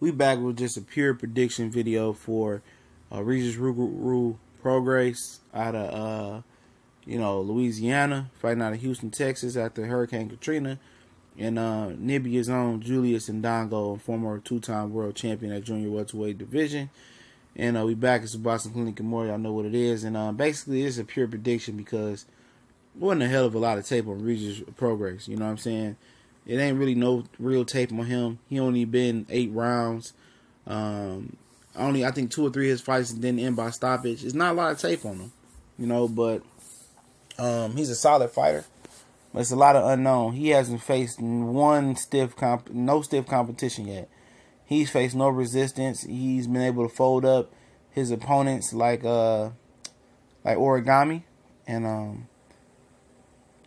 We back with just a pure prediction video for Regis Prograis out of Louisiana, fighting out of Houston, Texas after Hurricane Katrina, and Nibia's own Julius Indongo, former two-time world champion at Junior Welterweight division. And we back. It's Boston Clinic and more. Y'all know what it is. And basically, it's a pure prediction because there wasn't a hell of a lot of tape on Regis Prograis. You know what I'm saying? It ain't really no real tape on him. He only been 8 rounds. I think 2 or 3 of his fights didn't end by stoppage. It's not a lot of tape on him, but he's a solid fighter. But it's a lot of unknown. He hasn't faced no stiff competition yet. He's faced no resistance. He's been able to fold up his opponents like origami, and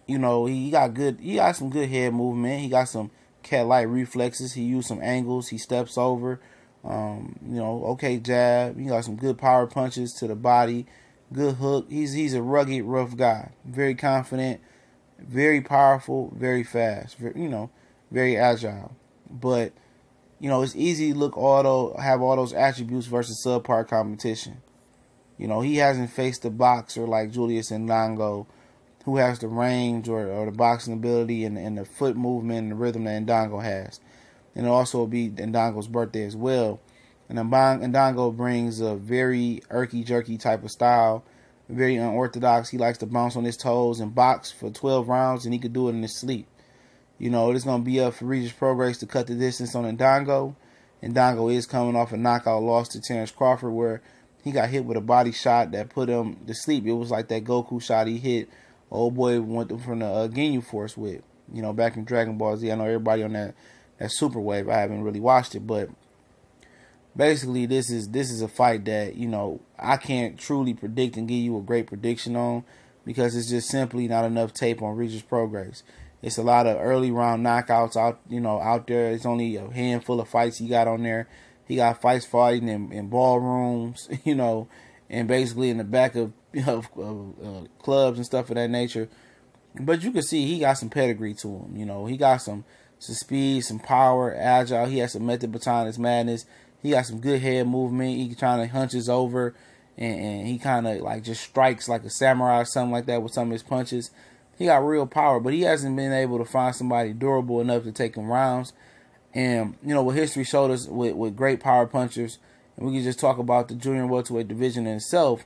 he got some good head movement. He got some cat-like reflexes. He used some angles. He steps over. Okay jab. He got some good power punches to the body. Good hook. He's a rugged, rough guy. Very confident, very powerful, very fast. Very agile. But it's easy to have all those attributes versus subpar competition. He hasn't faced a boxer like Julius Indongo, who has the range or the boxing ability and the foot movement and the rhythm that Indongo has. And it'll also be Indongo's birthday as well. And Indongo brings a very irky-jerky type of style, very unorthodox. He likes to bounce on his toes and box for 12 rounds, and he could do it in his sleep. It's going to be up for Regis Prograis to cut the distance on Indongo. Indongo is coming off a knockout loss to Terrence Crawford, where he got hit with a body shot that put him to sleep. It was like that Goku shot he hit old boy went from the Ginyu Force with, back in Dragon Ball Z. I know everybody on that super wave. I haven't really watched it, but basically this is a fight that I can't truly predict and give you a great prediction on because it's just simply not enough tape on Regis Prograis. It's a lot of early round knockouts out there. It's only a handful of fights he got on there. He got fights fighting in ballrooms, and basically in the back of clubs and stuff of that nature. But you can see he got some pedigree to him. He got some speed, some power, agile. He has some method behind his madness. He got some good head movement. He trying to hunches over, and he kind of like just strikes like a samurai or something like that with some of his punches. He got real power, but he hasn't been able to find somebody durable enough to take him rounds. And what history showed us with great power punchers, and we can just talk about the junior welterweight division in itself,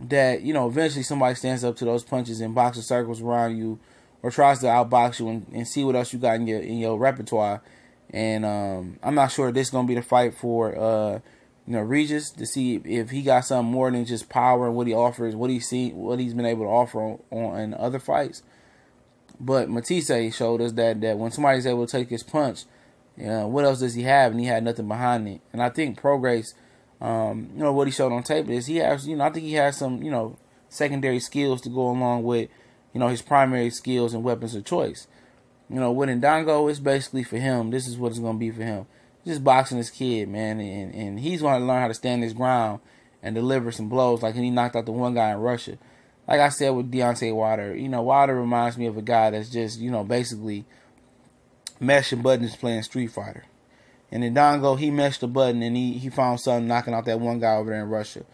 that eventually somebody stands up to those punches and boxes circles around you or tries to outbox you and see what else you got in your repertoire. And I'm not sure this is gonna be the fight for Regis, to see if he got something more than just power and what he offers, what he's been able to offer on in other fights. But Matisse showed us that when somebody's able to take his punch, what else does he have? And he had nothing behind it. And I think Prograis, what he showed on tape is he has, I think he has some, secondary skills to go along with, his primary skills and weapons of choice. With Indongo, it's basically for him. This is what it's going to be for him. Just boxing this kid, man. And he's going to learn how to stand his ground and deliver some blows like he knocked out the one guy in Russia. Like I said with Deontay Wilder, Wilder reminds me of a guy that's just, basically mashing buttons playing Street Fighter. And Indongo, he meshed the button and he found something knocking out that one guy over there in Russia.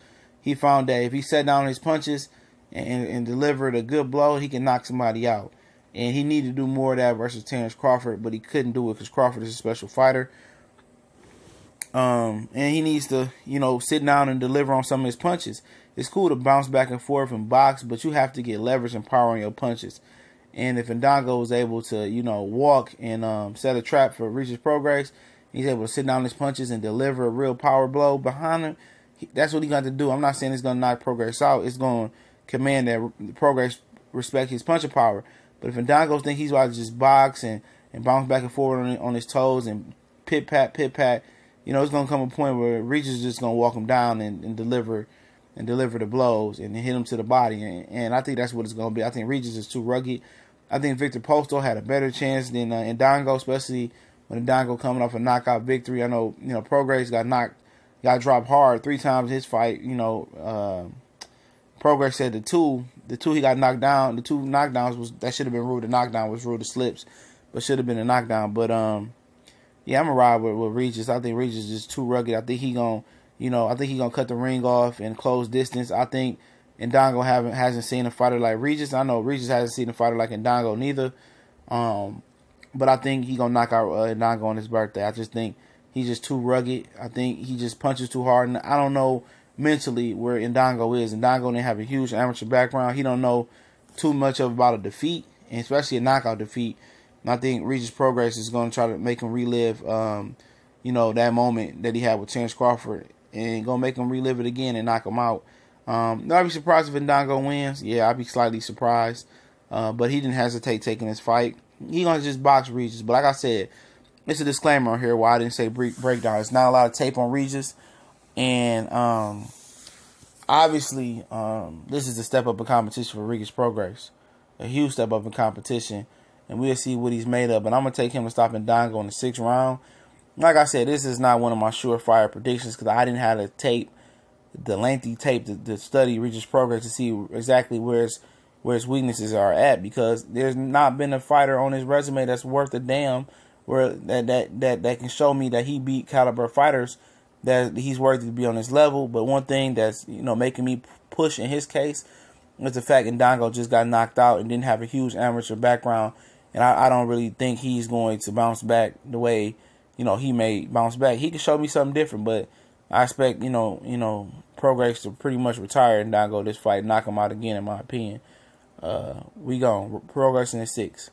He found that if he set down his punches and delivered a good blow, he can knock somebody out. And he needed to do more of that versus Terrence Crawford, but he couldn't do it because Crawford is a special fighter. And he needs to, sit down and deliver on some of his punches. It's cool to bounce back and forth and box, but you have to get leverage and power on your punches. And if Indongo was able to, walk and set a trap for Regis Prograis, he's able to sit down his punches and deliver a real power blow behind him. That's what he got to do. I'm not saying it's going to knock Prograis out. It's going to command that Prograis respect his punching power. But if Indongo thinks he's about to just box and bounce back and forward on his toes and pit-pat, it's going to come a point where Regis is just going to walk him down and deliver the blows and hit him to the body. And I think that's what it's going to be. I think Regis is too rugged. I think Victor Postol had a better chance than Indongo, especially when Indongo coming off a knockout victory. I know, Prograis got dropped hard 3 times in his fight. Prograis said the two he got knocked down, the 2 knockdowns that should have been ruled a knockdown was ruled a slips, but should have been a knockdown. But Yeah, I'm gonna ride with Regis. I think Regis is just too rugged. I think he gonna, I think he gonna cut the ring off and close distance. I think Indongo hasn't seen a fighter like Regis. I know Regis hasn't seen a fighter like Indongo neither. But I think he gonna knock out Indongo on his birthday. I just think he's just too rugged. I think he just punches too hard. And I don't know mentally where Indongo is. Indongo didn't have a huge amateur background. He don't know too much about a defeat, and especially a knockout defeat. And I think Regis Prograis is going to try to make him relive, that moment that he had with Terrence Crawford, and going to make him relive it again and knock him out. I'd be surprised if Indongo wins. Yeah, I'd be slightly surprised. But he didn't hesitate taking this fight. He going to just box Regis. But like I said, it's a disclaimer on here why I didn't say breakdown. It's not a lot of tape on Regis. And obviously, this is a step up in competition for Regis Prograis. A huge step up in competition. And we'll see what he's made of. But I'm going to take him to stop Indongo in the 6th round. Like I said, this is not one of my surefire predictions because I didn't have the tape, the lengthy tape to study Regis Prograis to see exactly where his weaknesses are at, because there's not been a fighter on his resume that's worth a damn where that can show me that he beat caliber fighters, that he's worthy to be on his level. But one thing that's making me push in his case is the fact Indongo just got knocked out and didn't have a huge amateur background, and I don't really think he's going to bounce back the way he may bounce back. He can show me something different, but I expect Prograis to pretty much retire Indongo this fight, knock him out again in my opinion. We gone. Progress in the 6.